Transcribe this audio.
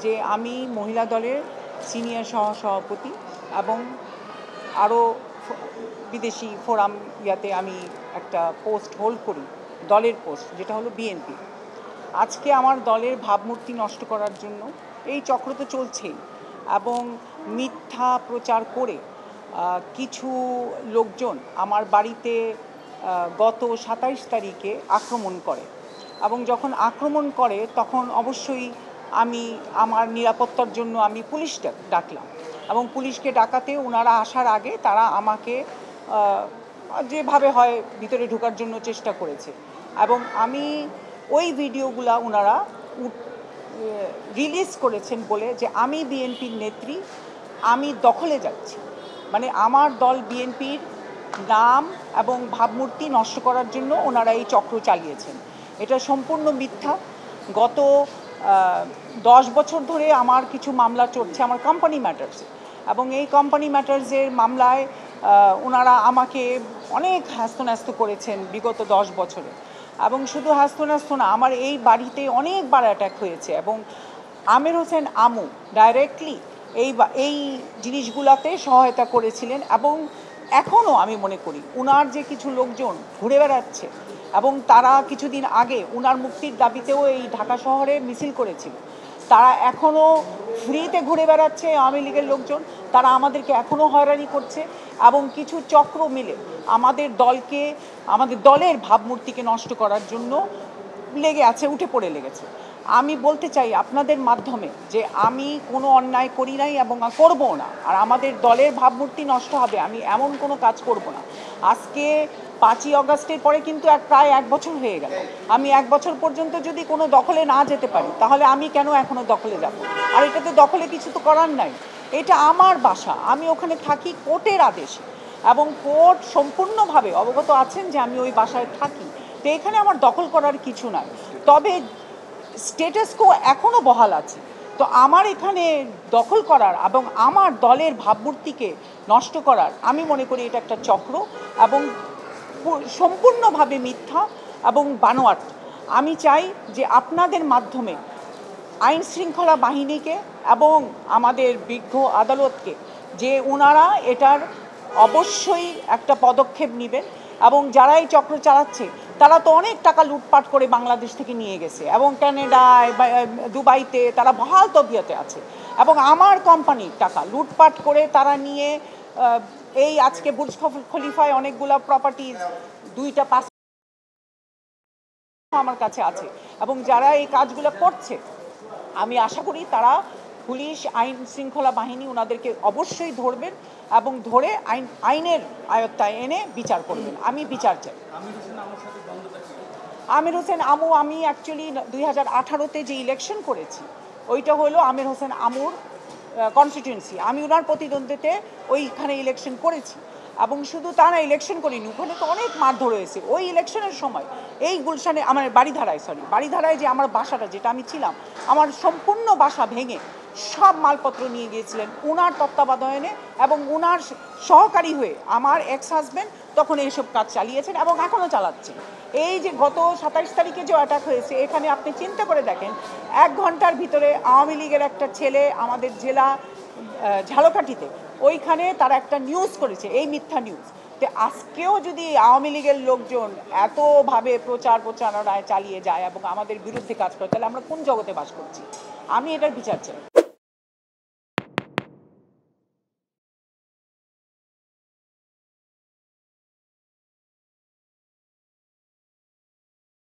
যে আমি মহিলা দলের সিনিয়র সহসভাপতি এবং আরও বিদেশি ফোরাম ইয়াতে আমি একটা পোস্ট হোল্ড করি, দলের পোস্ট, যেটা হলো বিএনপি। আজকে আমার দলের ভাবমূর্তি নষ্ট করার জন্য এই চক্র তো চলছেই, এবং মিথ্যা প্রচার করে কিছু লোকজন আমার বাড়িতে গত 27 তারিখে আক্রমণ করে, এবং যখন আক্রমণ করে তখন অবশ্যই আমি আমার নিরাপত্তার জন্য আমি পুলিশটা ডাকলাম, এবং পুলিশকে ডাকাতে ওনারা আসার আগে তারা আমাকে যেভাবে হয় ভিতরে ঢোকার জন্য চেষ্টা করেছে, এবং আমি ওই ভিডিওগুলা ওনারা রিলিজ করেছেন বলে যে আমি বিএনপির নেত্রী, আমি দখলে যাচ্ছি, মানে আমার দল বিএনপির নাম এবং ভাবমূর্তি নষ্ট করার জন্য ওনারা এই চক্র চালিয়েছেন। এটা সম্পূর্ণ মিথ্যা। গত 10 বছর ধরে আমার কিছু মামলা চলছে আমার কোম্পানি ম্যাটার্সে, এবং এই কোম্পানি ম্যাটার্সের মামলায় ওনারা আমাকে অনেক হ্যাস্তন্যস্ত করেছেন বিগত 10 বছরে, এবং শুধু হ্যাস্তন্যস্ত না, আমার এই বাড়িতে অনেকবার অ্যাটাক হয়েছে, এবং আমির হোসেন আমু ডাইরেক্টলি এই জিনিসগুলোতে সহায়তা করেছিলেন, এবং এখনও আমি মনে করি ওনার যে কিছু লোকজন ঘুরে বেড়াচ্ছে, এবং তারা কিছুদিন আগে ওনার মুক্তির দাবিতেও এই ঢাকা শহরে মিছিল করেছিল, তারা এখনও ফ্রিতে ঘুরে বেড়াচ্ছে আওয়ামী লীগের লোকজন, তারা আমাদেরকে এখনও হয়রানি করছে, এবং কিছু চক্র মিলে আমাদের দলকে, আমাদের দলের ভাবমূর্তিকে নষ্ট করার জন্য লেগে আছে, উঠে পড়ে লেগেছে। আমি বলতে চাই আপনাদের মাধ্যমে যে আমি কোনো অন্যায় করি নাই এবং করবো না, আর আমাদের দলের ভাবমূর্তি নষ্ট হবে আমি এমন কোনো কাজ করব না। আজকে 5ই অগাস্টের পরে কিন্তু প্রায় 1 বছর হয়ে গেল। আমি 1 বছর পর্যন্ত যদি কোনো দখলে না যেতে পারি তাহলে আমি কেন এখনও দখলে যাব? আর এটাতে দখলে কিছু তো করার নাই, এটা আমার বাসা, আমি ওখানে থাকি কোর্টের আদেশে, এবং কোর্ট সম্পূর্ণভাবে অবগত আছেন যে আমি ওই বাসায় থাকি, তো এখানে আমার দখল করার কিছু নাই। তবে স্ট্যাটাস কো এখনও বহাল আছে, তো আমার এখানে দখল করার এবং আমার দলের ভাবমূর্তিকে নষ্ট করার আমি মনে করি এটা একটা চক্র, এবং সম্পূর্ণভাবে মিথ্যা এবং বানোয়াট। আমি চাই যে আপনাদের মাধ্যমে আইন শৃঙ্খলা বাহিনীকে এবং আমাদের বিজ্ঞ আদালতকে যে ওনারা এটার অবশ্যই একটা পদক্ষেপ নেবেন, এবং যারা এই চক্র চালাচ্ছে তারা তো অনেক টাকা লুটপাট করে বাংলাদেশ থেকে নিয়ে গেছে, এবং কানাডায় দুবাইতে তারা বহাল তবিয়তে আছে, এবং আমার কোম্পানির টাকা লুটপাট করে তারা নিয়ে এই আজকে বুর্জ খলিফায় অনেকগুলা প্রপার্টিজ, 2টা 5 আমার কাছে আছে, এবং যারা এই কাজগুলো করছে আমি আশা করি তারা পুলিশ আইন শৃঙ্খলা বাহিনী ওনাদেরকে অবশ্যই ধরবেন, এবং ধরে আইনের আয়ত্তায় এনে বিচার করবেন। আমি বিচার চাই। আমির হোসেন আমু, আমি অ্যাকচুয়ালি 2018-তে যে ইলেকশন করেছি ওইটা হলো আমির হোসেন আমুর কনস্টিটিউয়েন্সি, আমি ওনার প্রতিদ্বন্দ্বিতে ওইখানে ইলেকশন করেছি, এবং শুধু তা না, ইলেকশন করিনি, ওখানে তো অনেক মারধর হয়েছে ওই ইলেকশনের সময়। এই গুলশানে আমার বাড়িধারায় যে আমার বাসাটা যেটা আমি ছিলাম, আমার সম্পূর্ণ বাসা ভেঙে সব মালপত্র নিয়ে গিয়েছিলেন ওনার তত্ত্বাবধানে, এবং ওনার সহকারী হয়ে আমার এক্স হাজব্যান্ড তখন এইসব কাজ চালিয়েছেন এবং এখনও চালাচ্ছেন। এই যে গত 27 তারিখে যে অ্যাটাক হয়েছে, এখানে আপনি চিন্তা করে দেখেন 1 ঘন্টার ভিতরে আওয়ামী লীগের একটা ছেলে আমাদের জেলা ঝালকাঠিতে ওইখানে তারা একটা নিউজ করেছে, এই মিথ্যা নিউজ। তো আজকেও যদি আওয়ামী লীগের লোকজন এতভাবে প্রচারণায় চালিয়ে যায় এবং আমাদের বিরুদ্ধে কাজ করে, তাহলে আমরা কোন জগতে বাস করছি? আমি এটার বিচার চাই।